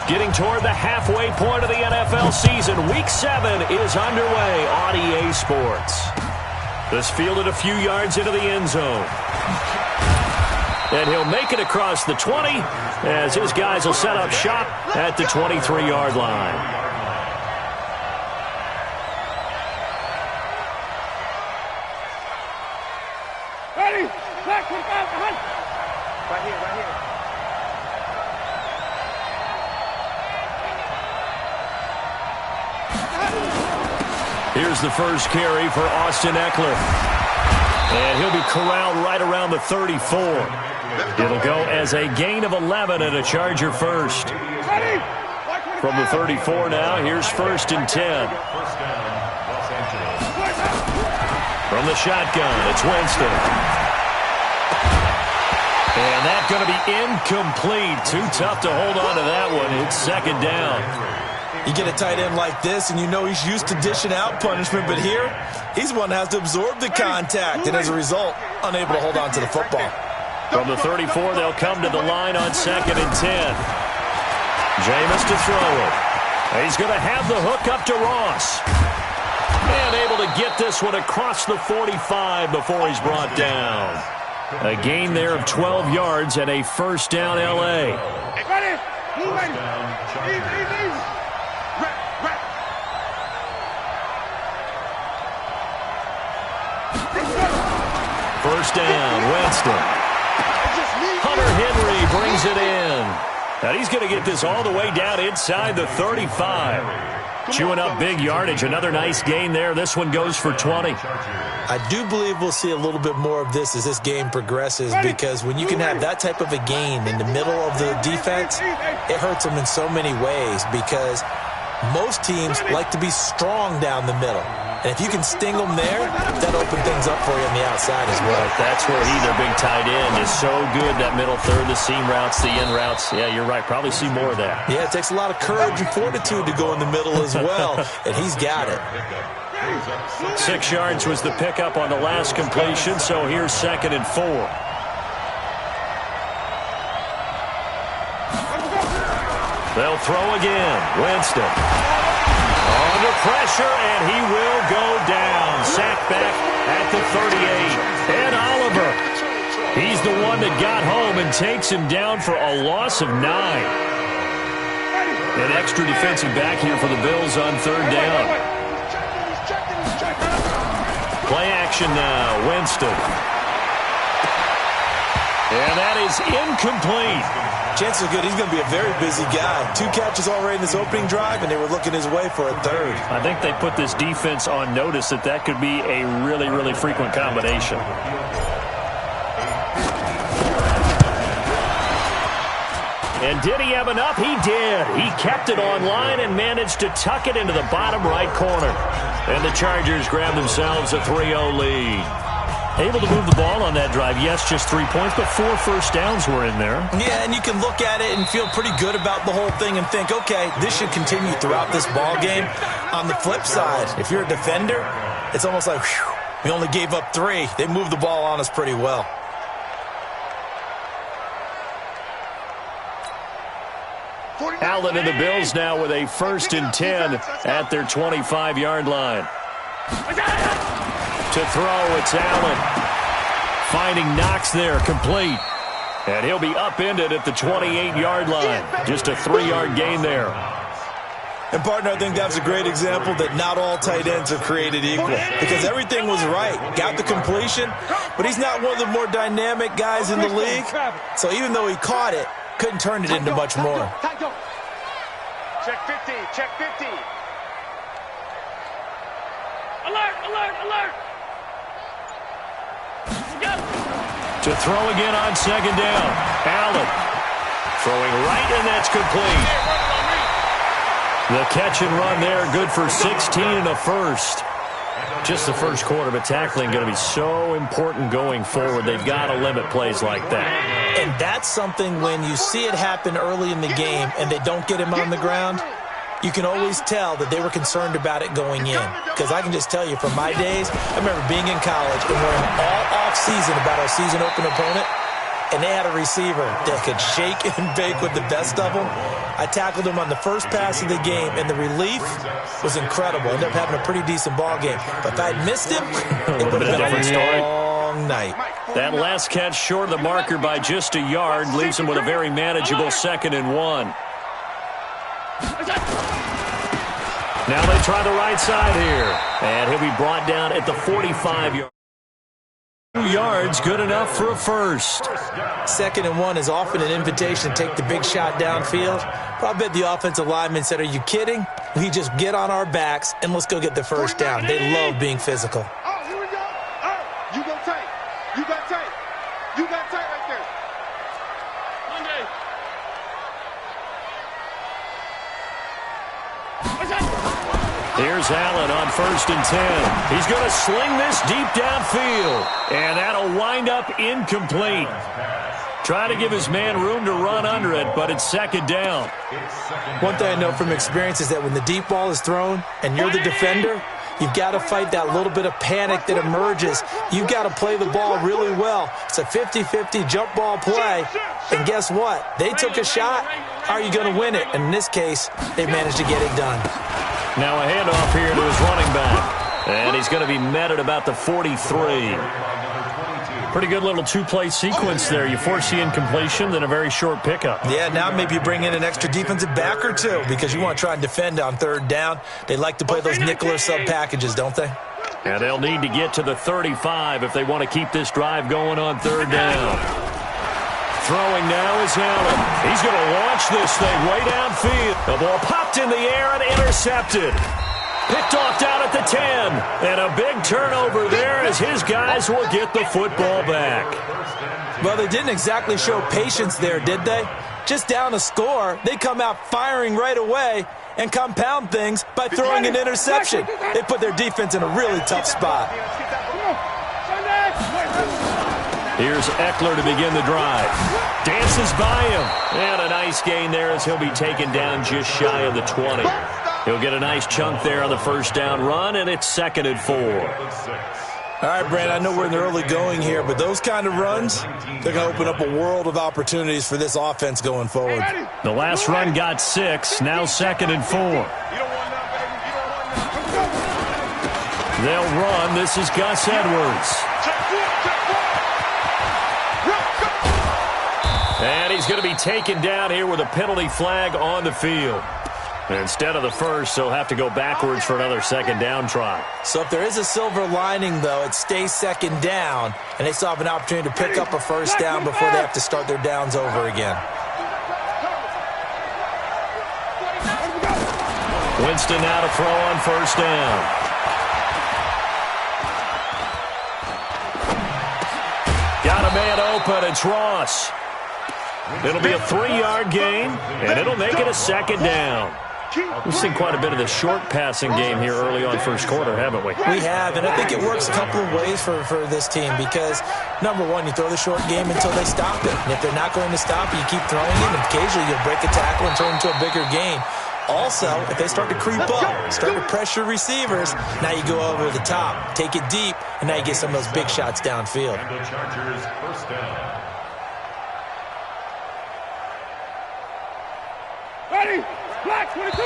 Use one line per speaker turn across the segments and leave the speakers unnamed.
Getting toward the halfway point of the NFL season, Week 7 is underway on EA Sports. This fielded a few yards into the end zone. And he'll make it across the 20 as his guys will set up shop at the 23-yard line.
Ready? Back, behind. Right here.
Here's the first carry for Austin Eckler. And he'll be corralled right around the 34. It'll go as a gain of 11 and a Charger first. From the 34 now, here's 1st and 10. From the shotgun, it's Winston. And that's going to be incomplete. Too tough to hold on to that one. It's 2nd down.
You get a tight end like this, and you know he's used to dishing out punishment, but here, he's one that has to absorb the contact, and as a result, unable to hold on to the football.
From the 34, they'll come to the line on 2nd and 10. Jameis to throw it. He's going to have the hook up to Ross. And able to get this one across the 45 before he's brought down. A gain there of 12 yards and a 1st down L.A.
Ready? Easy.
First down, Winston. Hunter Henry brings it in. And he's going to get this all the way down inside the 35. Chewing up big yardage. Another nice gain there. This one goes for 20.
I do believe we'll see a little bit more of this as this game progresses, because when you can have that type of a gain in the middle of the defense, it hurts them in so many ways, because most teams like to be strong down the middle. And if you can sting them there, that opens things up for you on the outside as well.
That's where he, their big tight end, is so good. That middle third, the seam routes, the in routes. Yeah, you're right. Probably see more of that.
Yeah, it takes a lot of courage and fortitude to go in the middle as well, and he's got it.
6 yards was the pickup on the last completion, so here's 2nd and 4. They'll throw again. Winston. Under pressure, and he will go down. Sacked back at the 38. And Oliver, he's the one that got home and takes him down for a loss of 9. An extra defensive back here for the Bills on 3rd down. Play action now, Winston. And that is incomplete.
Chances are good he's going to be a very busy guy. 2 catches already in this opening drive, and they were looking his way for a 3rd.
I think they put this defense on notice that could be a really, really frequent combination. And did he have enough? He did. He kept it on line and managed to tuck it into the bottom right corner. And the Chargers grab themselves a 3-0 lead. Able to move the ball on that drive. Yes, just 3 points, but 4 first downs were in there.
Yeah, and you can look at it and feel pretty good about the whole thing and think, okay, this should continue throughout this ball game. On the flip side, if you're a defender, it's almost like, whew, we only gave up 3. They moved the ball on us pretty well.
Allen and the Bills now with a 1st and 10 at their 25-yard line. To throw, it's Allen. Finding Knox there, complete. And he'll be upended at the 28-yard line. Just a 3-yard gain there.
And, partner, I think that's a great example that not all tight ends are created equal, because everything was right. Got the completion, but he's not one of the more dynamic guys in the league. So even though he caught it, couldn't turn it into much more.
Check 50, check 50. Alert.
To throw again on 2nd down. Allen throwing right, and that's complete. The catch and run there, good for 16 and a 1st. Just the first quarter, but tackling going to be so important going forward. They've got to limit plays like that.
And that's something when you see it happen early in the game and they don't get him on the ground, you can always tell that they were concerned about it going in. Because I can just tell you from my days, I remember being in college and worrying all off season about our season open opponent. and they had a receiver that could shake and bake with the best of them. I tackled him on the first pass of the game, and the relief was incredible. Ended up having a pretty decent ball game. But if I had missed him, it would have been a long night.
That last catch short of the marker by just a yard leaves him with a very manageable 2nd and 1. Now they try the right side here. And he'll be brought down at the 45-yard. 2 yards, good enough for a first.
2nd and 1 is often an invitation to take the big shot downfield. But I bet the offensive lineman said, are you kidding? We just get on our backs and let's go get the first down. They love being physical.
Oh, here we go. Oh, you go tight. You got tight. You got tight right there. Monday.
Here's Allen on 1st and 10. He's going to sling this deep downfield. And that'll wind up incomplete. Try to give his man room to run under it, but it's 2nd down.
One thing I know from experience is that when the deep ball is thrown and you're the defender, you've got to fight that little bit of panic that emerges. You've got to play the ball really well. It's a 50-50 jump ball play. And guess what? They took a shot. How are you going to win it? And in this case, they managed to get it done.
Now a handoff here to his running back. And he's going to be met at about the 43. Pretty good little 2-play sequence there. You force the incompletion, then a very short pickup.
Yeah, now maybe you bring in an extra defensive back or two because you want to try and defend on 3rd down. They like to play those nickel or sub packages, don't they?
And they'll need to get to the 35 if they want to keep this drive going on 3rd down. Throwing now is Allen. He's going to launch this thing way downfield. The ball popped in the air and intercepted. Picked off down at the 10. And a big turnover there as his guys will get the football back.
Well, they didn't exactly show patience there, did they? Just down a score, they come out firing right away and compound things by throwing an interception. They put their defense in a really tough spot.
Here's Eckler to begin the drive. Dances by him. And a nice gain there as he'll be taken down just shy of the 20. He'll get a nice chunk there on the 1st down run, and it's 2nd and 4.
All right, Brand, I know we're in the early going here, but those kind of runs, they're going to open up a world of opportunities for this offense going forward.
The last run got 6, now 2nd and 4. They'll run. This is Gus Edwards. And he's going to be taken down here with a penalty flag on the field. And instead of the first, they'll have to go backwards for another 2nd down try.
So if there is a silver lining, though, it stays 2nd down, and they still have an opportunity to pick up a 1st down before they have to start their downs over again.
Winston now to throw on 1st down. Got a man open. It's Ross. It'll be a 3-yard gain, and it'll make it a 2nd down. We've seen quite a bit of the short passing game here early on 1st quarter, haven't we?
We have, and I think it works a couple of ways for this team because, number one, you throw the short game until they stop it. And if they're not going to stop it, you keep throwing it, and occasionally you'll break a tackle and turn it into a bigger gain. Also, if they start to creep up, start to pressure receivers, now you go over the top, take it deep, and now you get some of those big shots downfield.
The Chargers 1st down.
Ready? Black 22.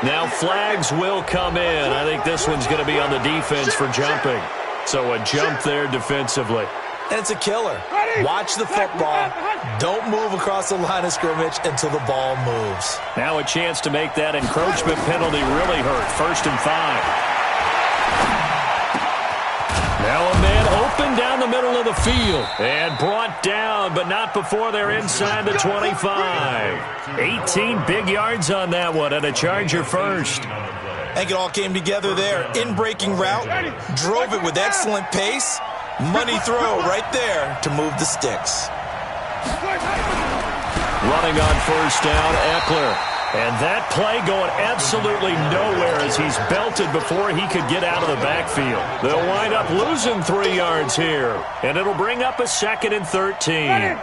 Now flags will come in. I think this one's going to be on the defense for jumping. So a jump there defensively.
And it's a killer. Watch the football. Don't move across the line of scrimmage until the ball moves.
Now a chance to make that encroachment penalty really hurt. 1st and 5. Now a man open down the middle of the field. And brought down, but not before they're inside the 25. 18 big yards on that one, and a Charger first.
I think it all came together there. In-breaking route, drove it with excellent pace. Money throw right there to move the sticks.
Running on 1st down, Eckler. And that play going absolutely nowhere as he's belted before he could get out of the backfield. They'll wind up losing 3 yards here. And it'll bring up a 2nd and 13.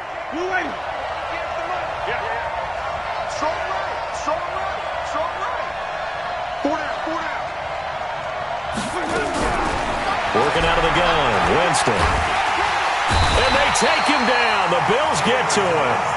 Working out of the gun, Winston. And they take him down. The Bills get to him.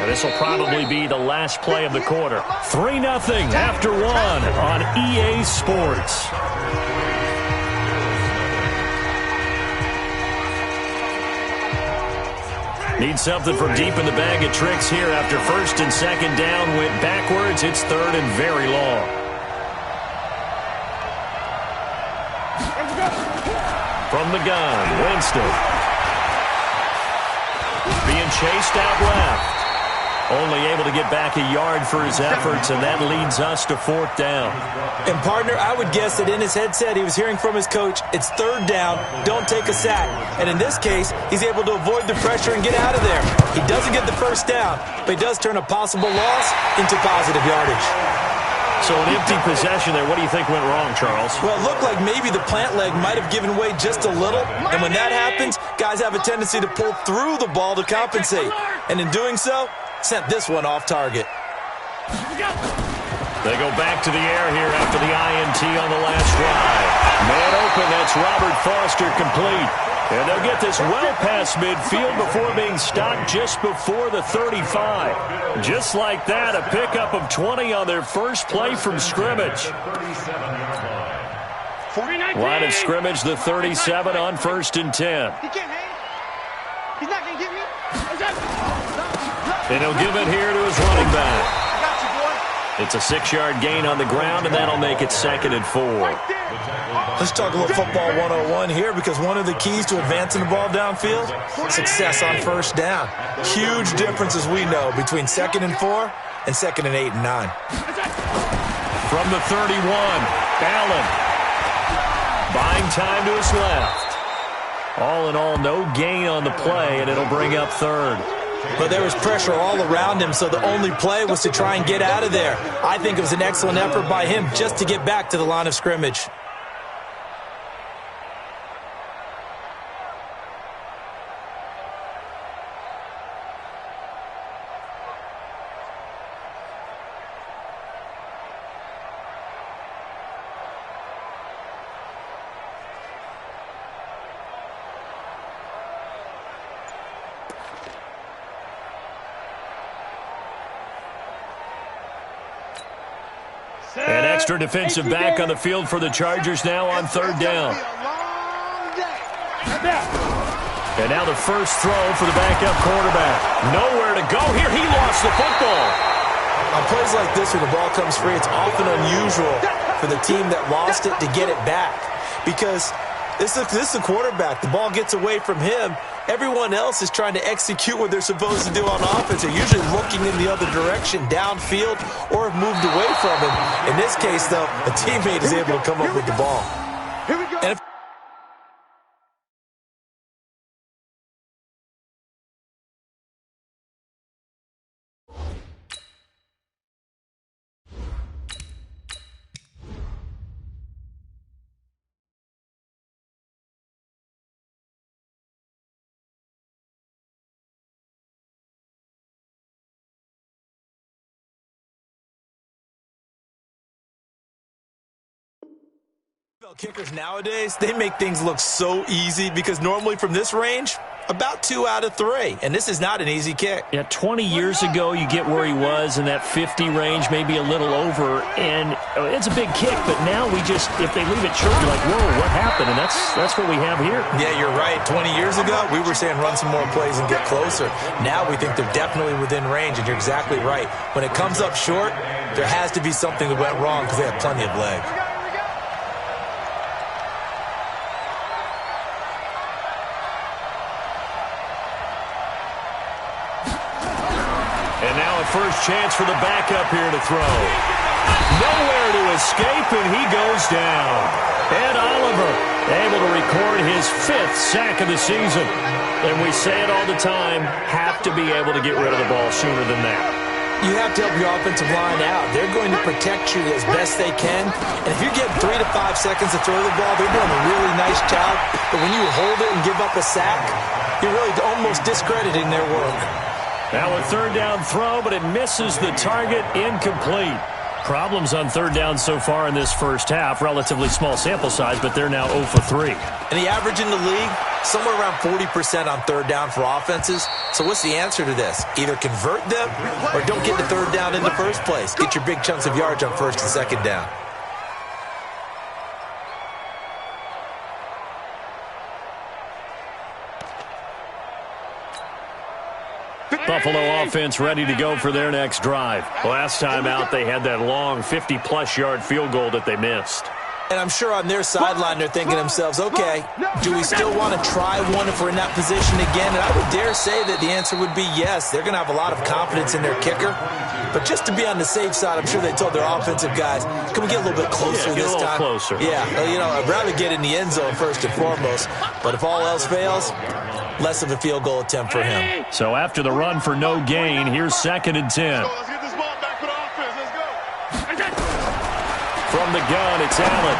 And this will probably be the last play of the quarter. 3-0 after 1 on EA Sports. Need something from deep in the bag of tricks here after first and second down went backwards. It's third and very long. From the gun, Winston. Being chased out left. Only able to get back a yard for his efforts, and that leads us to 4th down.
And, partner, I would guess that in his headset he was hearing from his coach, it's 3rd down, don't take a sack. And in this case, he's able to avoid the pressure and get out of there. He doesn't get the first down, but he does turn a possible loss into positive yardage.
So an empty possession there. What do you think went wrong, Charles?
Well, it looked like maybe the plant leg might have given way just a little. And when that happens, guys have a tendency to pull through the ball to compensate. And in doing so, sent this one off target.
They go back to the air here after the INT on the last drive. Man open, that's Robert Foster complete. And they'll get this well past midfield before being stopped just before the 35. Just like that, a pickup of 20 on their first play from scrimmage. Line of scrimmage, the 37 on 1st and 10.
He can't hang. He's not going to get me.
And he'll give it here to his running back.
I got you, boy.
It's a 6-yard gain on the ground, and that'll make it 2nd and 4.
Let's talk a little football 101 here, because one of the keys to advancing the ball downfield, success on first down. Huge difference, as we know, between 2nd and 4 and 2nd and 8 and 9.
From the 31, Allen. Buying time to his left. All in all, no gain on the play, and it'll bring up 3rd.
But there was pressure all around him, so the only play was to try and get out of there. I think it was an excellent effort by him just to get back to the line of scrimmage.
An extra defensive back on the field for the Chargers now on 3rd down. And now the first throw for the backup quarterback. Nowhere to go here. He lost the football.
On plays like this, when the ball comes free, it's often unusual for the team that lost it to get it back. Because this is the quarterback. The ball gets away from him. Everyone else is trying to execute what they're supposed to do on offense. They're usually looking in the other direction, downfield, or have moved away from him. In this case, though, a teammate is able to come up with the ball.
Here we go.
And if kickers nowadays, they make things look so easy because normally from this range, about 2 out of 3. And this is not an easy kick.
Yeah, 20 years ago, you get where he was in that 50 range, maybe a little over. And it's a big kick, but now we just, if they leave it short, you're like, whoa, what happened? And that's what we have here.
Yeah, you're right. 20 years ago, we were saying run some more plays and get closer. Now we think they're definitely within range, and you're exactly right. When it comes up short, there has to be something that went wrong because they have plenty of leg.
And now a first chance for the backup here to throw. Nowhere to escape, and he goes down. Ed Oliver able to record his 5th sack of the season. And we say it all the time, have to be able to get rid of the ball sooner than that.
You have to help your offensive line out. They're going to protect you as best they can. And if you're getting 3 to 5 seconds to throw the ball, they're doing a really nice job. But when you hold it and give up a sack, you're really almost discrediting their work.
Now a third down throw, but it misses the target, incomplete. Problems on third down so far in this first half. Relatively small sample size, but they're now 0 for 3.
And the average in the league, somewhere around 40% on third down for offenses. So what's the answer to this? Either convert them or don't get the third down in the first place. Get your big chunks of yards on first and second down.
Buffalo offense ready to go for their next drive. Last time out, they had that long 50-plus yard field goal that they missed.
And I'm sure on their sideline they're thinking to themselves, okay, do we still want to try one if we're in that position again? And I would dare say that the answer would be yes. They're going to have a lot of confidence in their kicker. But just to be on the safe side, I'm sure they told their offensive guys, can we get a little bit closer this time?
Closer.
Yeah, I'd rather get in the end zone first and foremost. But if all else fails, less of a field goal attempt for him.
So after the run for no gain, here's 2nd and 10.
Let's get this ball back for the offense. Let's go.
From the gun, it's Allen.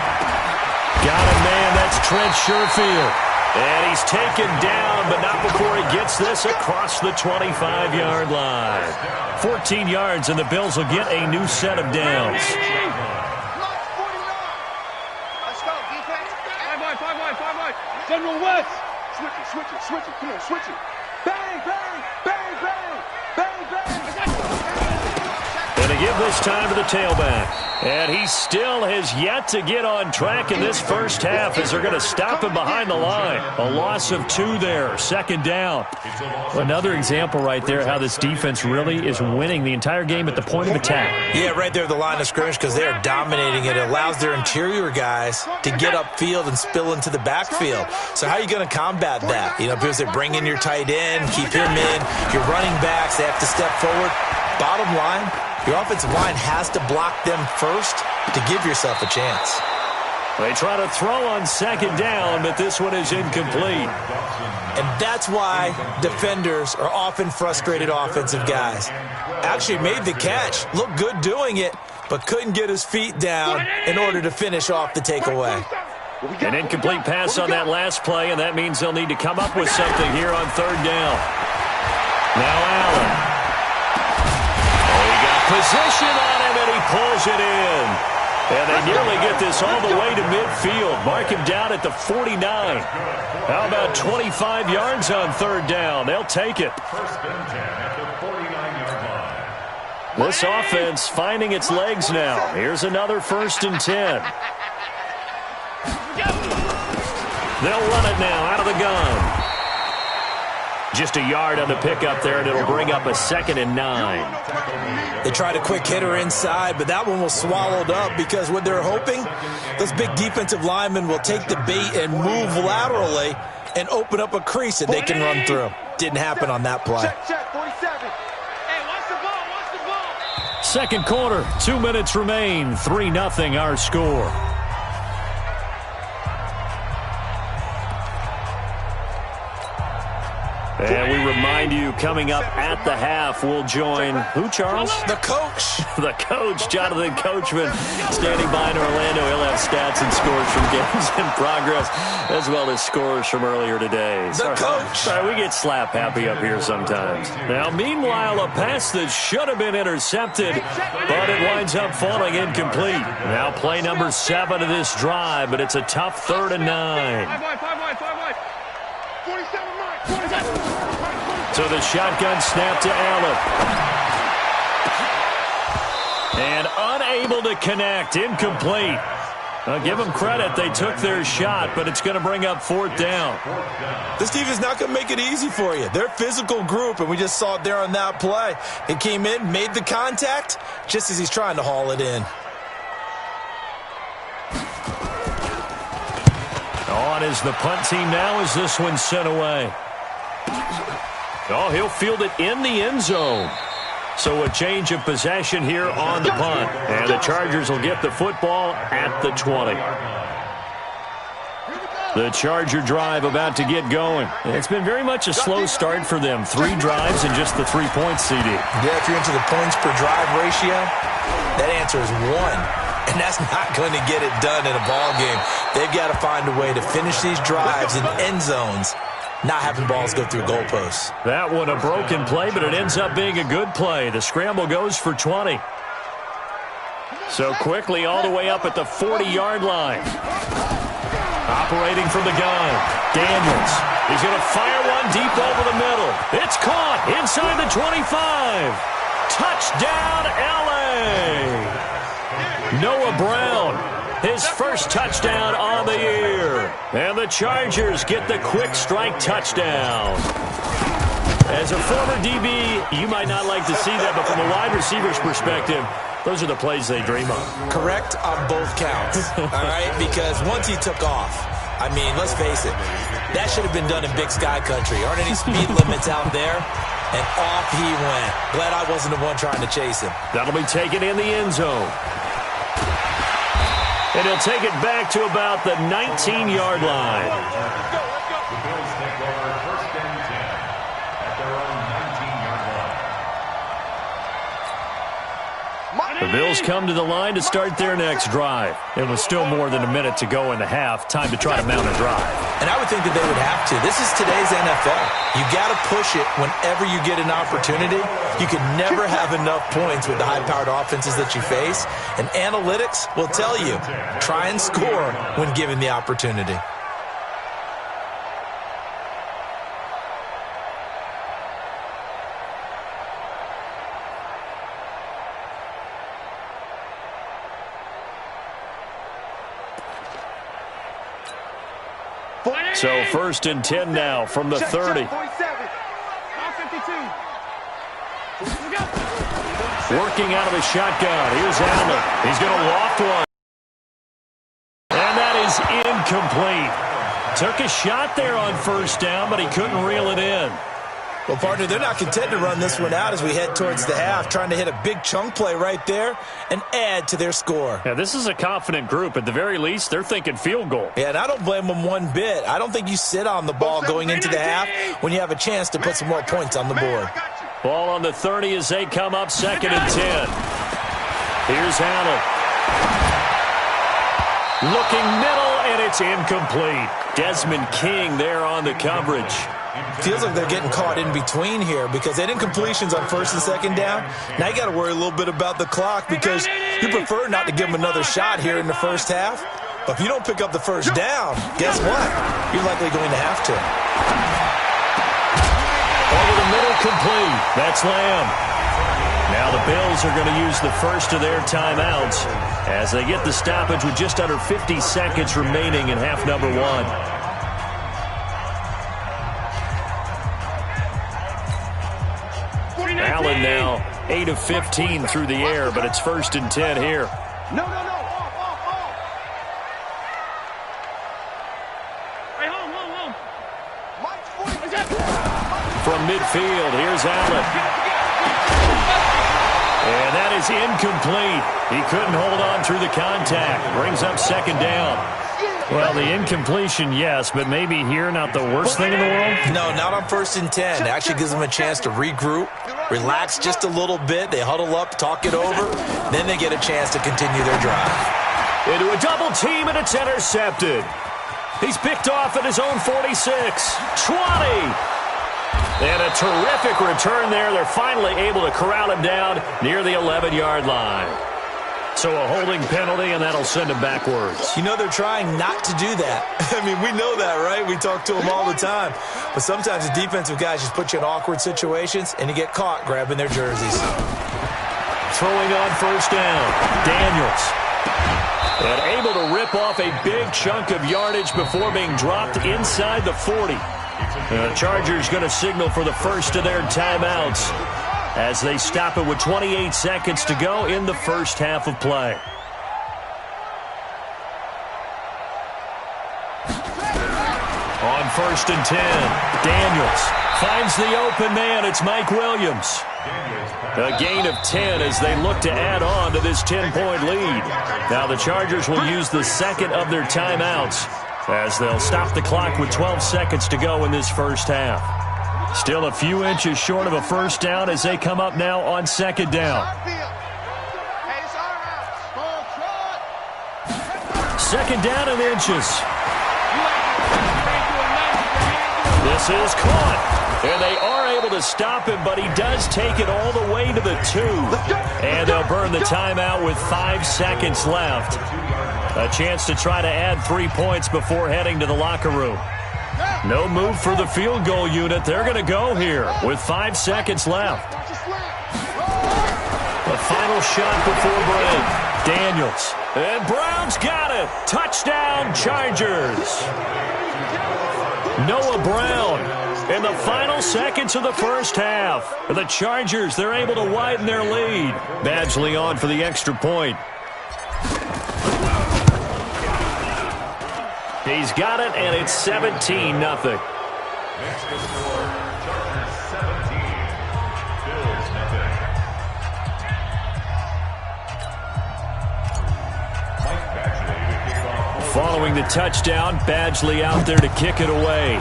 Got a man, that's Trent Sherfield. And he's taken down, but not before he gets this across the 25-yard line. 14 yards, and the Bills will get a new set of downs.
Let's go, defense. 5 wide. General West. Switch it. Come on, switch it. Bang, bang, bang, bang, bang, bang.
And to give this time to the tailback. And he still has yet to get on track in this first half as they're going to stop him behind the line. A loss of 2 there, 2nd down. Another example right there how this defense really is winning the entire game at the point of attack.
Yeah, right there at the line of scrimmage because they are dominating it. It allows their interior guys to get upfield and spill into the backfield. So how are you going to combat that? Because they bring in your tight end, keep him in. Your running backs, they have to step forward. Bottom line, your offensive line has to block them first to give yourself a chance.
They try to throw on 2nd down, but this one is incomplete.
And that's why defenders are often frustrated offensive guys. Actually made the catch, looked good doing it, but couldn't get his feet down in order to finish off the takeaway.
An incomplete pass on that last play, and that means they'll need to come up with something here on 3rd down. Now Allen. Position on him, and he pulls it in. And they nearly get this all the way to midfield. Mark him down at the 49. How about 25 yards on 3rd down? They'll take it. This offense finding its legs now. Here's another 1st and 10. They'll run it now out of the gun. Just a yard on the pickup there, and it'll bring up a 2nd and 9.
They tried a quick hitter inside, but that one was swallowed up because what they're hoping, those big defensive linemen will take the bait and move laterally and open up a crease that they can run through. Didn't happen on that play.
Check, 47. Hey, watch the ball.
Second quarter, 2 minutes remain. 3-0 our score. And we remind you, coming up at the half, we'll join who, Charles?
The coach.
The coach, Jonathan Coachman, standing by in Orlando. He'll have stats and scores from games in progress, as well as scores from earlier today.
The coach.
Sorry, we get slap happy up here sometimes. Now, meanwhile, a pass that should have been intercepted, but it winds up falling incomplete. Now play number 7 of this drive, but it's a tough 3rd and 9.
5 wide. 47 right.
So the shotgun snap to Allen. And unable to connect. Incomplete. I'll give them credit. They took their shot, but it's going to bring up 4th down.
This defense is not going to make it easy for you. They're a physical group, and we just saw it there on that play. He came in, made the contact, just as he's trying to haul it in.
On is the punt team now as this one's sent away. Oh, he'll field it in the end zone. So a change of possession here on the punt. And the Chargers will get the football at the 20. The Charger drive about to get going. It's been very much a slow start for them. 3 drives and just the 3 points, CD.
Yeah, if you're into the points per drive ratio, that answer is 1. And that's not going to get it done in a ball game. They've got to find a way to finish these drives in end zones not having balls go through goalposts.
That one a broken play, but it ends up being a good play. The scramble goes for 20. So quickly all the way up at the 40-yard line. Operating from the gun, Daniels. He's going to fire one deep over the middle. It's caught inside the 25. Touchdown, L.A. Noah Brown, his first touchdown on the year. And the Chargers get the quick strike touchdown. As a former DB, you might not like to see that, but from a wide receiver's perspective, those are the plays they dream of.
Correct on both counts, all right? Because once he took off, I mean, let's face it, that should have been done in Big Sky Country. Aren't any speed limits out there? And off he went. Glad I wasn't the one trying to chase him.
That'll be taken in the end zone. And he'll take it back to about the 19-yard line.
The Bills take over first and 10 at their own 19-yard line.
The Bills come to the line to start their next drive. It was still more than a minute to go in the half. Time to try to mount a drive.
And I would think that they would have to. This is today's NFL. You got to push it whenever you get an opportunity. You can never have enough points with the high-powered offenses that you face. And analytics will tell you, try and score when given the opportunity.
So first and 10 now from the 30. Working out of the shotgun. Here's Allen. He's going to loft one. And that is incomplete. Took a shot there on first down, but he couldn't reel it in.
Well, partner, they're not content to run this one out as we head towards the half, trying to hit a big chunk play right there and add to their score.
Yeah, this is a confident group. At the very least, they're thinking field goal.
Yeah, and I don't blame them one bit. I don't think you sit on the ball going into the half when you have a chance to put some more points on the board.
Ball on the 30 as they come up second and 10. Here's Allen. Looking middle, and it's incomplete. Desmond King there on the coverage.
Feels like they're getting caught in between here because they didn't completions on first and second down. Now you got to worry a little bit about the clock because you prefer not to give them another shot here in the first half. But if you don't pick up the first down, guess what? You're likely going to have to.
Over the middle, complete. That's Lamb. Now the Bills are going to use the first of their timeouts as they get the stoppage with just under 50 seconds remaining in half number one. Allen now 8 of 15 through the air, but it's first and 10 here.
No. Off. Hey, home.
From midfield, here's Allen. And that is incomplete. He couldn't hold on through the contact. Brings up second down. Well, the incompletion, yes, but maybe here not the worst thing in the world?
No, not on first and 10. It actually gives them a chance to regroup, relax just a little bit. They huddle up, talk it over. Then they get a chance to continue their drive.
Into a double team, and it's intercepted. He's picked off at his own 46. 20. And a terrific return there. They're finally able to corral him down near the 11-yard line. So a holding penalty, and that'll send him backwards.
You know, they're trying not to do that. I mean, we know that, right? We talk to them all the time. But sometimes the defensive guys just put you in awkward situations, and you get caught grabbing their jerseys.
Throwing on first down, Daniels. And able to rip off a big chunk of yardage before being dropped inside the 40. The Chargers going to signal for the first of their timeouts as they stop it with 28 seconds to go in the first half of play. On first and 10, Daniels finds the open man. It's Mike Williams. A gain of 10 as they look to add on to this 10-point lead. Now the Chargers will use the second of their timeouts as they'll stop the clock with 12 seconds to go in this first half. Still a few inches short of a first down as they come up now on second down. Second down in inches. This is caught. And they are able to stop him, but he does take it all the way to the 2. And they'll burn the timeout with 5 seconds left. A chance to try to add 3 points before heading to the locker room. No move for the field goal unit. They're going to go here with 5 seconds left. The final shot before break. Daniels. And Brown's got it. Touchdown, Chargers. Noah Brown. In the final seconds of the first half, the Chargers, they're able to widen their lead. Badgley on for the extra point. He's got it, and it's 17-0.
Next to score, Chargers 17, Bills nothing. Mike Badgley to kick off.
Following the touchdown, Badgley out there to kick it away.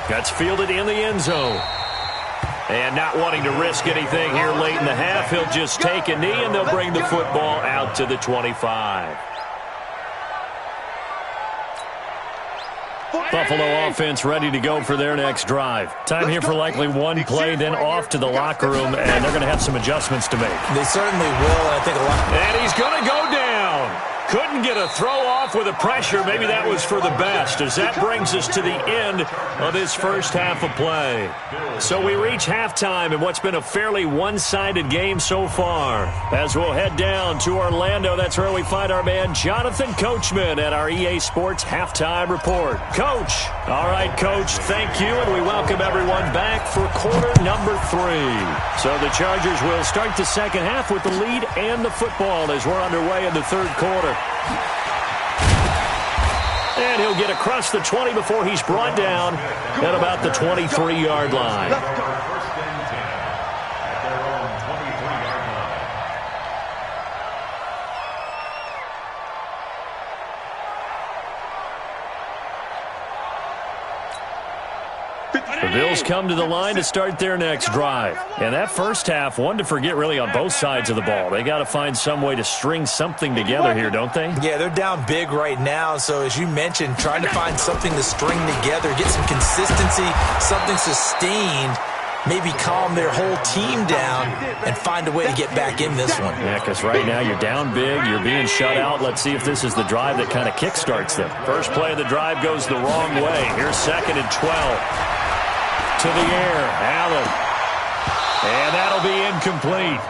That's fielded in the end zone. And not wanting to risk anything here late in the half, he'll just take a knee, and they'll bring the football out to the 25. Buffalo offense ready to go for their next drive. Time here for likely one play, then off to the locker room, and they're going to have some adjustments to make.
They certainly will, and I think a lot.
And he's going to go down. Couldn't get a throw off with the pressure. Maybe that was for the best, as that brings us to the end of this first half of play. So we reach halftime in what's been a fairly one-sided game so far. As we'll head down to Orlando, that's where we find our man Jonathan Coachman at our EA Sports Halftime Report. Coach. All right, Coach, thank you, and we welcome everyone back for quarter number 3. So the Chargers will start the second half with the lead and the football as we're underway in the third quarter. And he'll get across the 20 before he's brought down at about the 23-yard line.
First and 10 at their own 23-yard line.
The Bills come to the line to start their next drive. And that first half, one to forget really on both sides of the ball. They got to find some way to string something together here, don't they?
Yeah, they're down big right now. So as you mentioned, trying to find something to string together, get some consistency, something sustained, maybe calm their whole team down and find a way to get back in this one.
Yeah, because right now you're down big, you're being shut out. Let's see if this is the drive that kind of kickstarts them. First play of the drive goes the wrong way. Here's 2nd and 12. To the air, Allen. And that'll be incomplete.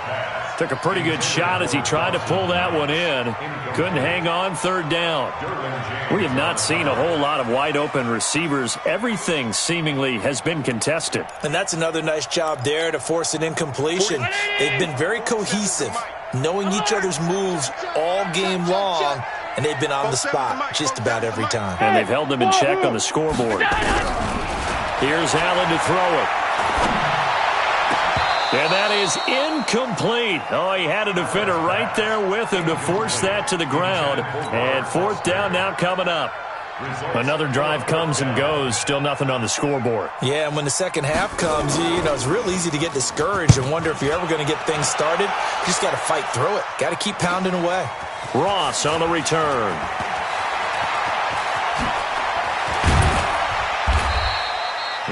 Took a pretty good shot as he tried to pull that one in. Couldn't hang on, 3rd down. We have not seen a whole lot of wide open receivers. Everything seemingly has been contested.
And that's another nice job there to force an incompletion. They've been very cohesive, knowing each other's moves all game long, and they've been on the spot just about every time.
And they've held them in check on the scoreboard. Here's Allen to throw it. And that is incomplete. Oh, he had a defender right there with him to force that to the ground. And 4th down now coming up. Another drive comes and goes. Still nothing on the scoreboard.
Yeah, and when the second half comes, you know, it's real easy to get discouraged and wonder if you're ever going to get things started. You just got to fight through it. Got to keep pounding away.
Ross on the return.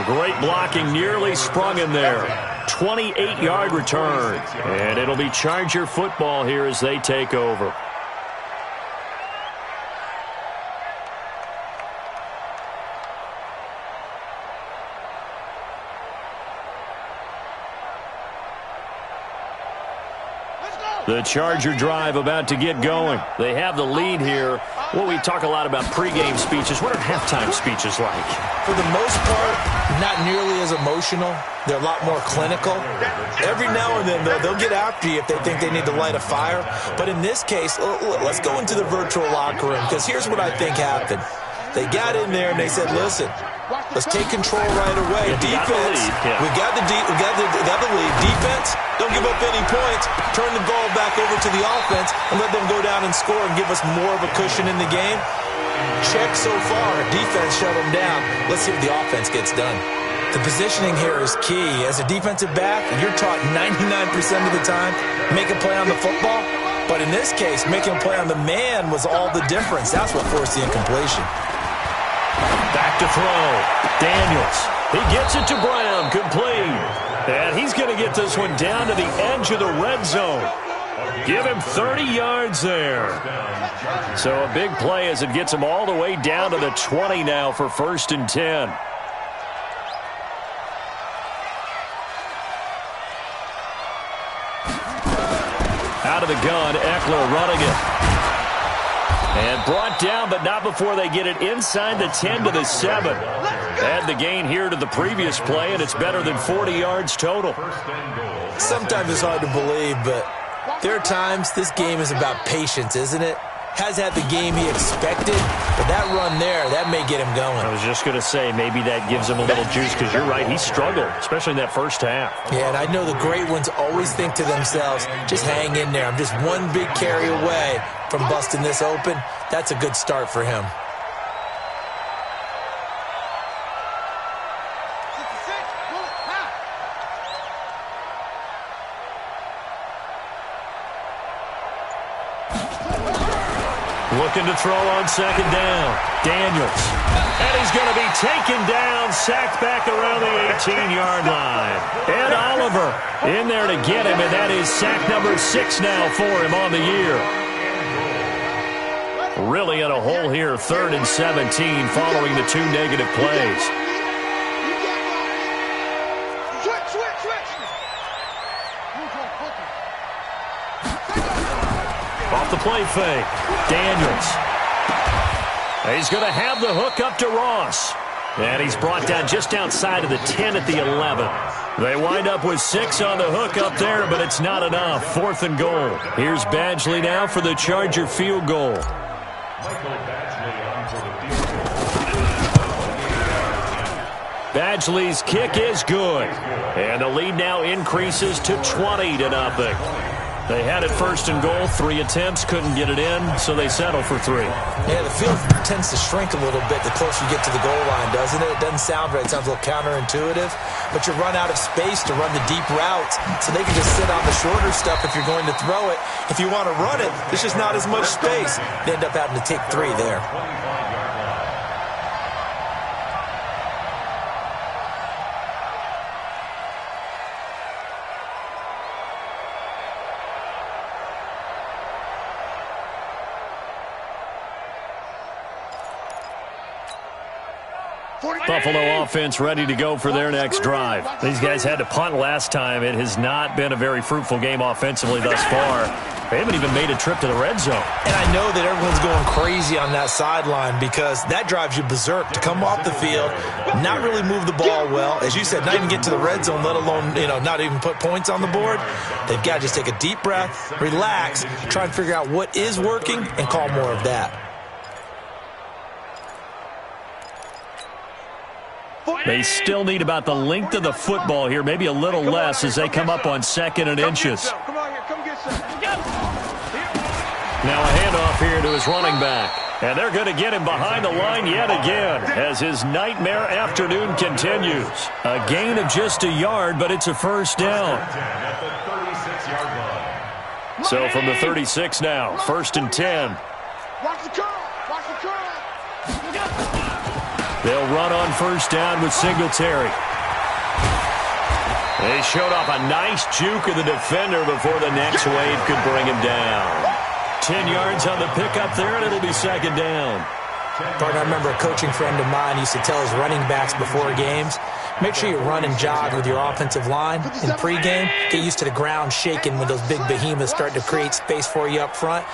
Great blocking, nearly sprung in there. 28-yard return. And it'll be Charger football here as they take over. The Charger drive about to get going. They have the lead here. Well, we talk a lot about pregame speeches. What are halftime speeches like?
For the most part, not nearly as emotional. They're a lot more clinical. Every now and then, though, they'll get after you if they think they need to light a fire. But in this case, let's go into the virtual locker room, because here's what I think happened. They got in there and they said, listen, let's take control right away. Defense, we got the lead. Defense, don't give up any points. Turn the ball back over to the offense and let them go down and score and give us more of a cushion in the game. Check so far. Defense shut them down. Let's see if the offense gets done. The positioning here is key. As a defensive back, you're taught 99% of the time, make a play on the football. But in this case, making a play on the man was all the difference. That's what forced the incompletion.
Back to throw. Daniels. He gets it to Brown. Complete. And he's going to get this one down to the edge of the red zone. Give him 30 yards there. So a big play as it gets him all the way down to the 20 now for 1st and 10. Out of the gun, Eckler running it. And brought down, but not before they get it inside the 10 to the 7. Add the gain here to the previous play, and it's better than 40 yards total.
Sometimes it's hard to believe, but there are times this game is about patience, isn't it? Has had the game he expected, but that run there, that may get him going.
I was just going to say, maybe that gives him a little juice, because you're right, he struggled, especially in that first half.
Yeah, and I know the great ones always think to themselves, just hang in there. I'm just one big carry away from busting this open. That's a good start for him.
Looking to throw on 2nd down. Daniels. And he's going to be taken down, sacked back around the 18-yard line. Ed Oliver in there to get him, and that is sack number 6 now for him on the year. Really in a hole here, 3rd and 17 following the 2 negative plays. Off the play fake. Daniels. He's going to have the hook up to Ross. And he's brought down just outside of the 10 at the 11. They wind up with 6 on the hook up there, but it's not enough. 4th and goal. Here's Badgley now for the Charger field goal. Badgley's kick is good. And the lead now increases to 20-0. They had it 1st and goal, 3 attempts, couldn't get it in, so they settle for 3.
Yeah, the field tends to shrink a little bit the closer you get to the goal line, doesn't it? It doesn't sound right. It sounds a little counterintuitive, but you run out of space to run the deep routes, so they can just sit on the shorter stuff if you're going to throw it. If you want to run it, there's just not as much space. You end up having to take 3 there.
Buffalo offense ready to go for their next drive. These guys had to punt last time. It has not been a very fruitful game offensively thus far. They haven't even made a trip to the red zone. And I know that everyone's going crazy on that sideline because that drives you berserk to come off the field, not really move the ball well. As you said, not even get to the red zone, let alone, not even put points on the board. They've got to just take a deep breath, relax, try and figure out what is working, and call more of that. They still need about the length of the football here, maybe a little less as they come up on 2nd and inches. Now a handoff here to his running back. And they're going to get him behind the line yet again as his nightmare afternoon continues. A gain of just a yard, but it's a 1st down. So from the 36 now, 1st and 10.
Watch the curl. Watch the curl.
They'll run on 1st down with Singletary. They showed off a nice juke of the defender before the next wave could bring him down. 10 yards on the pickup there, and it'll be 2nd down.
Partner, I remember a coaching friend of mine used to tell his running backs before games, make sure you run and jog with your offensive line in pregame. Get used to the ground shaking when those big behemoths start to create space for you up front.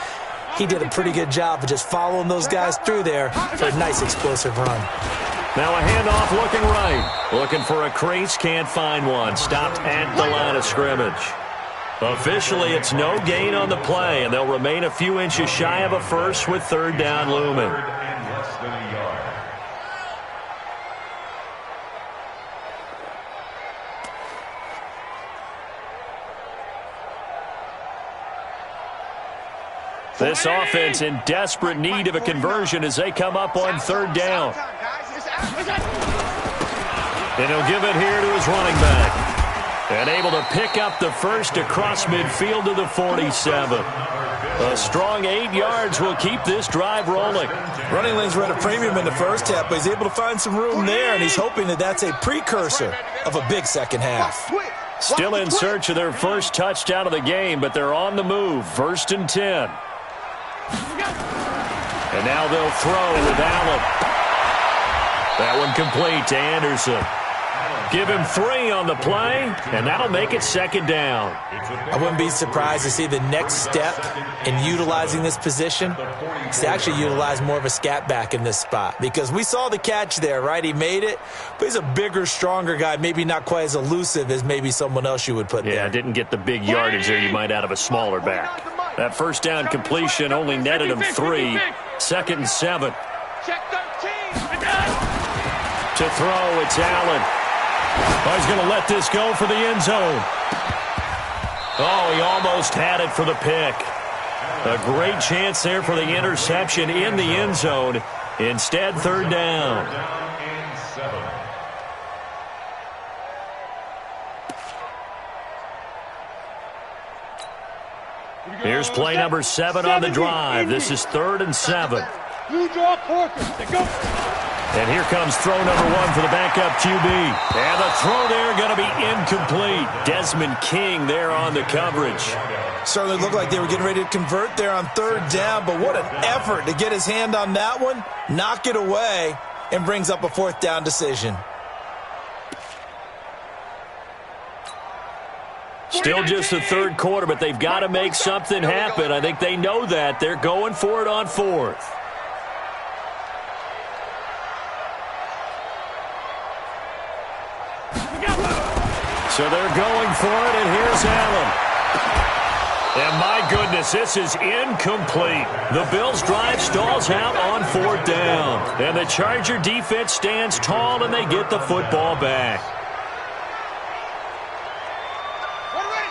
He did a pretty good job of just following those guys through there for a nice explosive run.
Now a handoff looking right. Looking for a crease, can't find one. Stopped at the line of scrimmage. Officially, it's no gain on the play, and they'll remain a few inches shy of a first with 3rd down looming. This offense in desperate need of a conversion as they come up on 3rd down. And he'll give it here to his running back. And able to pick up the first across midfield to the 47. A strong 8 yards will keep this drive rolling.
Running lanes were at a premium in the first half, but he's able to find some room there, and he's hoping that that's a precursor of a big second half.
Still in search of their first touchdown of the game, but they're on the move. 1st and 10. And now they'll throw with Allen. That one complete to Anderson. Give him 3 on the play, and that'll make it 2nd down.
I wouldn't be surprised to see the next step in utilizing this position is to actually utilize more of a scat back in this spot, because we saw the catch there, right? He made it, but he's a bigger, stronger guy, maybe not quite as elusive as maybe someone else you would put there.
Yeah, didn't get the big yardage there you might out of a smaller back. That first down completion only netted him 3. 2nd and 7.
Check 13.
To throw, it's Allen. Oh, he's going to let this go for the end zone. Oh, he almost had it for the pick. A great chance there for the interception in the end zone. Instead, 3rd down. Here's play number 7 on the drive. This is 3rd and 7.
You draw Porker. Go.
And here comes throw number 1 for the backup QB. And the throw there going to be incomplete. Desmond King there on the coverage.
Certainly looked like they were getting ready to convert there on 3rd down, but what an effort to get his hand on that one, knock it away, and brings up a 4th down decision.
Still just the 3rd quarter, but they've got to make something happen. I think they know that. They're going for it on 4th. So they're going for it, and here's Allen. And my goodness, this is incomplete. The Bills' drive stalls out on 4th down. And the Charger defense stands tall, and they get the football back.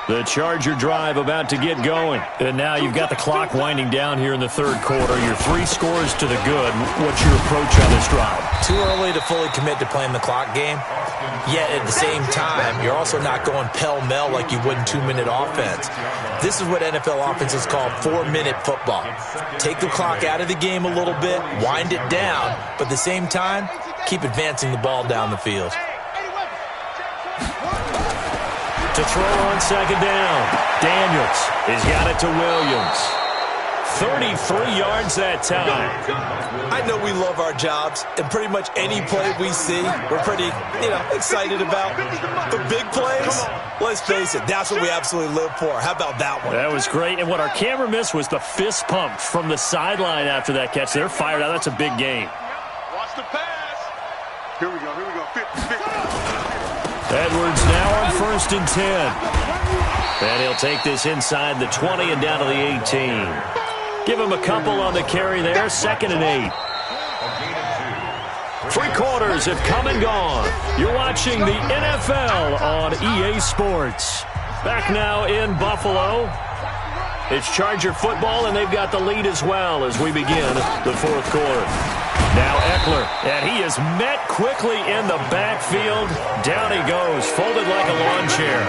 The Charger drive about to get going. And now you've got the clock winding down here in the 3rd quarter. You're 3 scores to the good. What's your approach on this drive?
Too early to fully commit to playing the clock game. Yet at the same time, you're also not going pell-mell like you would in 2-minute offense. This is what NFL offenses call 4-minute football. Take the clock out of the game a little bit, wind it down, but at the same time, keep advancing the ball down the field.
To throw on 2nd down. Daniels has got it to Williams. 33 yards that time.
I know we love our jobs, and pretty much any play we see, we're pretty, excited about. The big plays, let's face it, that's what we absolutely live for. How about that one?
That was great, and what our camera missed was the fist pump from the sideline after that catch. They're fired out. That's a big game.
Watch the pass. Here we go. 50.
Edwards now on 1st and 10. And he'll take this inside the 20 and down to the 18. Give him a couple on the carry there. 2nd and 8. 3 quarters have come and gone. You're watching the NFL on EA Sports. Back now in Buffalo. It's Charger football, and they've got the lead as well as we begin the 4th quarter. Now Eckler, and he is met quickly in the backfield. Down he goes, folded like a lawn chair.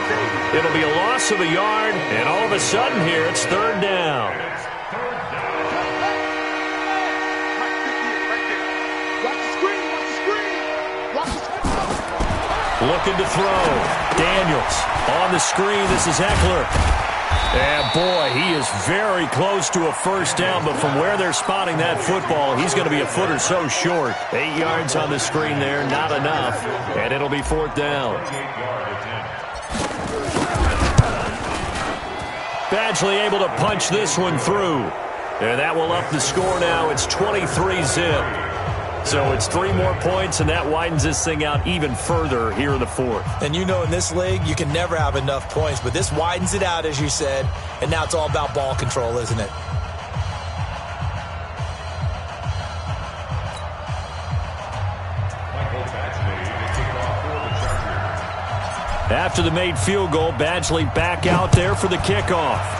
It'll be a loss of a yard, and all of a sudden here it's 3rd down. Looking to throw. Daniels on the screen. This is Eckler. And, boy, he is very close to a 1st down, but from where they're spotting that football, he's going to be a foot or so short. 8 yards on the screen there, not enough, and it'll be 4th down. Badgley able to punch this one through, and that will up the score now. It's 23-zip. So it's 3 more points, and that widens this thing out even further here in the 4th.
And in this league, you can never have enough points, but this widens it out, as you said, and now it's all about ball control, isn't it?
After the made field goal, Badgley back out there for the kickoff.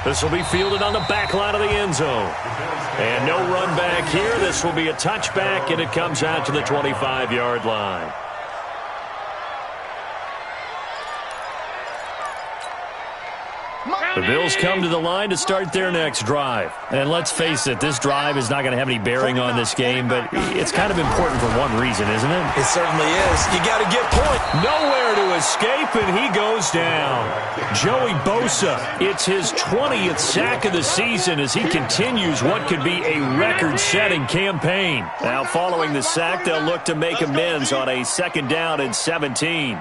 This will be fielded on the back line of the end zone. And no run back here. This will be a touchback, and it comes out to the 25-yard line. The Bills come to the line to start their next drive. And let's face it, this drive is not going to have any bearing on this game, but it's kind of important for one reason, isn't it?
It certainly is. You got to get points.
Nowhere to escape, and he goes down. Joey Bosa, it's his 20th sack of the season as he continues what could be a record-setting campaign. Now, following the sack, they'll look to make amends on a 2nd down and 17.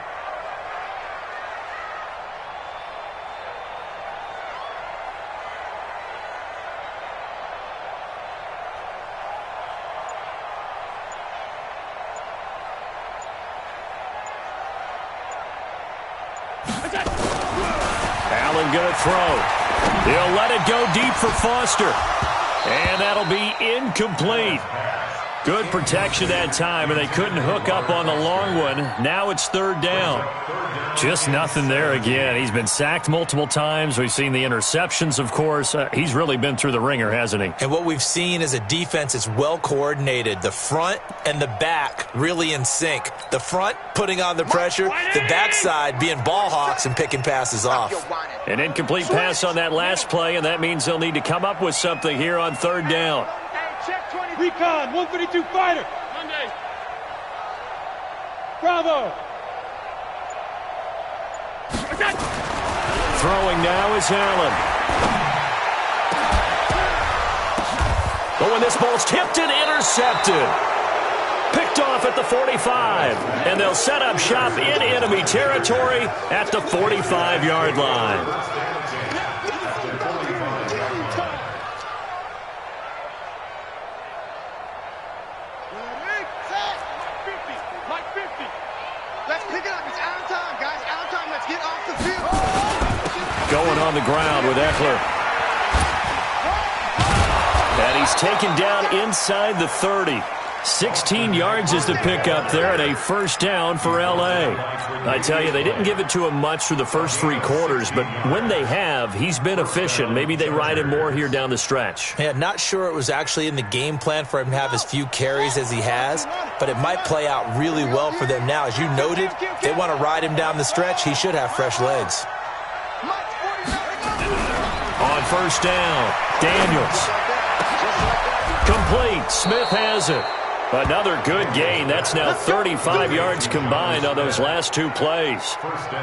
Allen going to throw. He'll let it go deep for Foster. And that'll be incomplete. Good protection that time, and they couldn't hook up on the long one. Now it's 3rd down. Just nothing there again. He's been sacked multiple times. We've seen the interceptions, of course. He's really been through the ringer, hasn't he?
And what we've seen is a defense that's well coordinated. The front and the back really in sync. The front putting on the pressure, the backside being ball hawks and picking passes off.
An incomplete pass on that last play, and that means they'll need to come up with something here on 3rd down.
Recon, 132 fighter. Monday. Bravo.
Throwing now is Allen. But when this ball's tipped and intercepted. Picked off at the 45. And they'll set up shop in enemy territory at the 45-yard line. Going on the ground with Eckler. And he's taken down inside the 30. 16 yards is the pickup there, and a 1st down for L.A. I tell you, they didn't give it to him much through the first 3 quarters, but when they have, he's been efficient. Maybe they ride him more here down the stretch.
Yeah, not sure it was actually in the game plan for him to have as few carries as he has, but it might play out really well for them now. As you noted, they want to ride him down the stretch. He should have fresh legs.
On 1st down, Daniels. Complete. Smith has it. Another good gain. That's now 35 yards combined on those last 2 plays.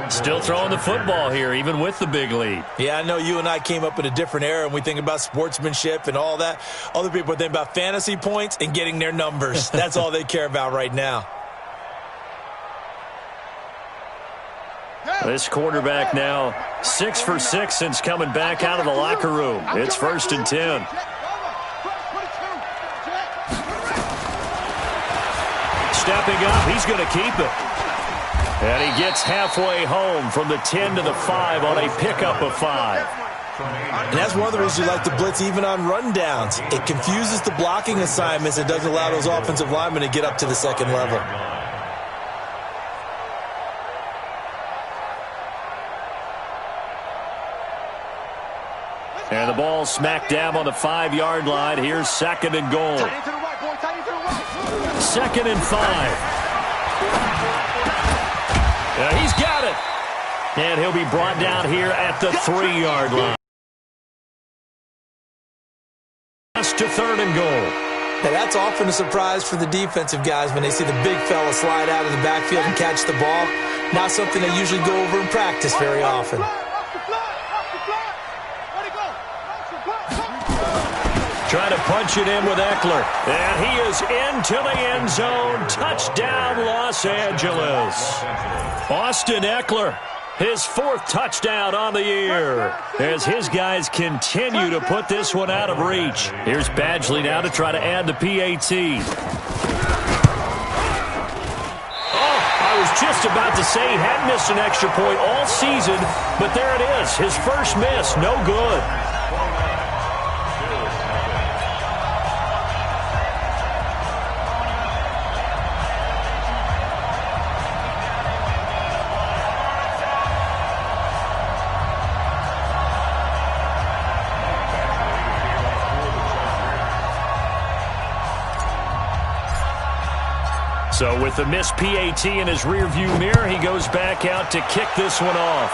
Still throwing the football here, even with the big lead.
Yeah, I know you and I came up in a different era, and we think about sportsmanship and all that. Other people think about fantasy points and getting their numbers. That's all they care about right now.
This quarterback now 6 for 6 since coming back out of the locker room. It's 1st and 10. Stepping up, he's going to keep it. And he gets halfway home from the 10 to the 5 on a pickup of 5.
And that's one of the reasons you like to blitz even on rundowns. It confuses the blocking assignments and doesn't allow those offensive linemen to get up to the 2nd level.
And the ball smack dab on the 5-yard line. Here's 2nd and goal. 2nd and 5. He's got it. And he'll be brought down here at the 3-yard line. To 3rd and goal.
Now that's often a surprise for the defensive guys when they see the big fella slide out of the backfield and catch the ball. Not something they usually go over in practice very often.
Trying to punch it in with Eckler. And he is into the end zone. Touchdown, Los Angeles. Austin Eckler, his 4th touchdown on the year, as his guys continue to put this one out of reach. Here's Badgley now to try to add the PAT. I was just about to say he hadn't missed an extra point all season, but there it is. His first miss, no good. So with the missed PAT in his rearview mirror, he goes back out to kick this one off.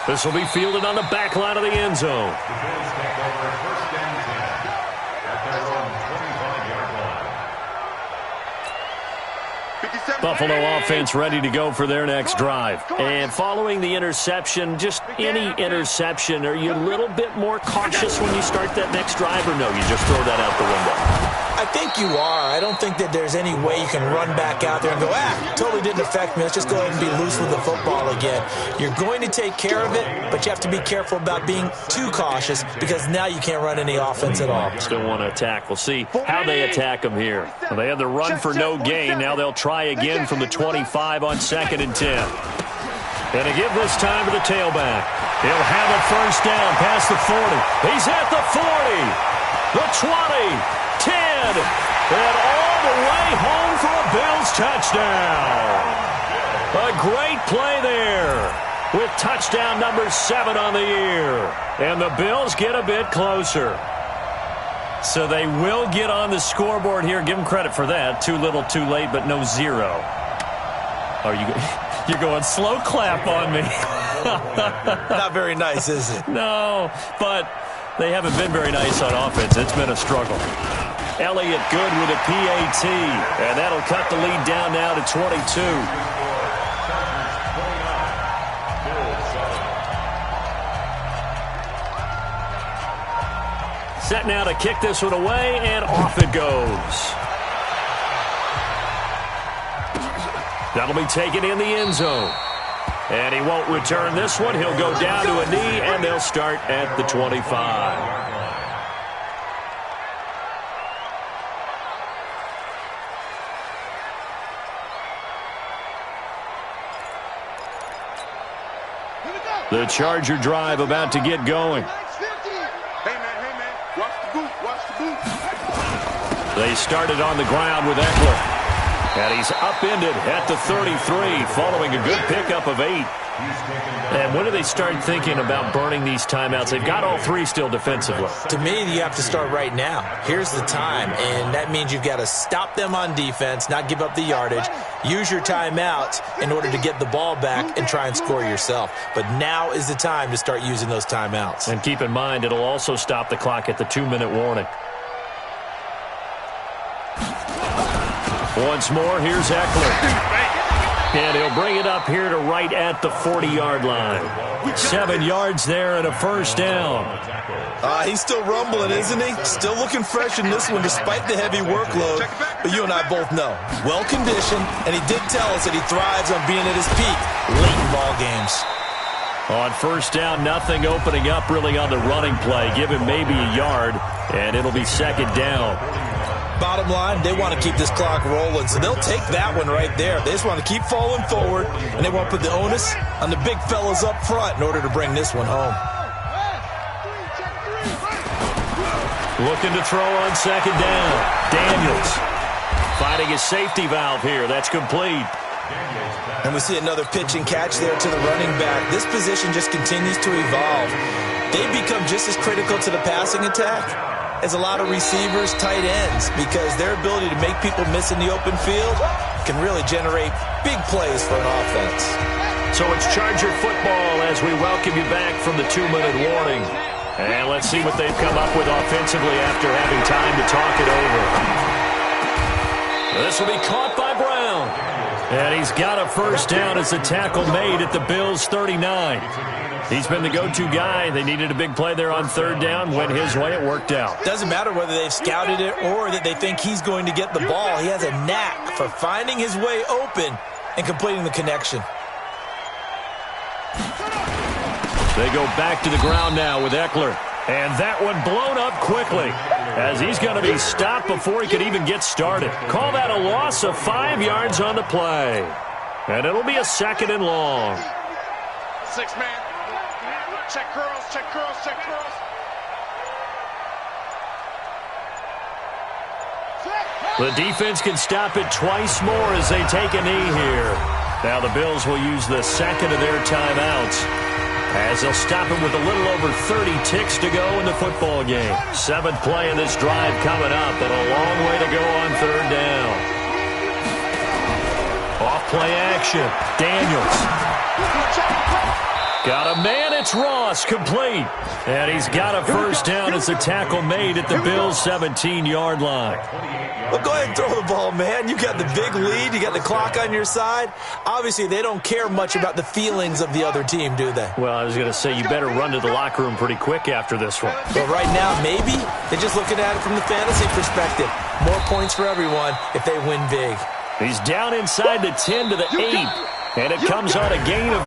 This will be fielded on the back line of the end zone.
The Bills take over first and 10 at their own 25-yard line.
Buffalo offense ready to go for their next drive. And following the interception, just any interception, are you a little bit more cautious when you start that next drive, or no, you just throw that out the window?
I think you are. I don't think that there's any way you can run back out there and go, totally didn't affect me. Let's just go ahead and be loose with the football again. You're going to take care of it, but you have to be careful about being too cautious because now you can't run any offense at all.
Still want to attack. We'll see how they attack them here. Well, they had the run for no gain. Now they'll try again from the 25 on 2nd and 10. And to give this time to the tailback. He'll have it first down past the 40. He's at the 40, the 20. 10, and all the way home for a Bills touchdown. A great play there with touchdown number 7 on the year. And the Bills get a bit closer. So they will get on the scoreboard here. Give them credit for that. Too little, too late, but no 0. Are you're going slow clap on me.
Not very nice, is it?
No, but they haven't been very nice on offense. It's been a struggle. Elliott good with a PAT, and that'll cut the lead down now to 22. Set now to kick this one away, and off it goes. That'll be taken in the end zone. And he won't return this one. He'll go down to a knee, and they'll start at the 25. The Charger drive about to get going.
Hey, man, watch the boot.
They started on the ground with Eckler. And he's upended at the 33 following a good pickup of 8. And when do they start thinking about burning these timeouts? They've got all 3 still defensively.
To me, you have to start right now. Here's the time, and that means you've got to stop them on defense, not give up the yardage, use your timeouts in order to get the ball back and try and score yourself. But now is the time to start using those timeouts.
And keep in mind, it'll also stop the clock at the 2-minute warning. Once more, here's Eckler. And he'll bring it up here to right at the 40-yard line. 7 yards there and a first down.
He's still rumbling, isn't he? Still looking fresh in this one despite the heavy workload. But you and I both know, well-conditioned, and he did tell us that he thrives on being at his peak late in ball games.
On first down, nothing opening up really on the running play. Give him maybe a yard, and it'll be 2nd down.
Bottom line, they want to keep this clock rolling, so they'll take that one right there. They just want to keep falling forward, and they want to put the onus on the big fellas up front in order to bring this one home.
Looking to throw on 2nd down. Daniels finding his safety valve here. That's complete.
And we see another pitch and catch there to the running back. This position just continues to evolve. They become just as critical to the passing attack as a lot of receivers, tight ends, because their ability to make people miss in the open field can really generate big plays for an offense.
So it's Charger football as we welcome you back from the 2-minute warning. And let's see what they've come up with offensively after having time to talk it over. This will be caught by Brown. And he's got a first down as the tackle made at the Bills' 39. He's been the go-to guy. They needed a big play there on 3rd down. Went his way. It worked out.
Doesn't matter whether they've scouted it or that they think he's going to get the ball. He has a knack for finding his way open and completing the connection.
They go back to the ground now with Eckler. And that one blown up quickly as he's going to be stopped before he could even get started. Call that a loss of 5 yards on the play. And it'll be a 2nd and long.
6-man. Check curls, check curls, check curls.
The defense can stop it twice more as they take a knee here. Now the Bills will use the 2nd of their timeouts as they'll stop him with a little over 30 ticks to go in the football game. 7th play of this drive coming up, and a long way to go on 3rd down. Off play action. Daniels. Got a man, it's Ross, complete. And he's got a first down as the tackle made at the Bills' 17-yard line.
Well, go ahead and throw the ball, man. You got the big lead. You got the clock on your side. Obviously, they don't care much about the feelings of the other team, do they?
Well, I was going to say you better run to the locker room pretty quick after this one.
Well, right now, maybe. They're just looking at it from the fantasy perspective. More points for everyone if they win big.
He's down inside the 10 to the 8. And it comes on a gain of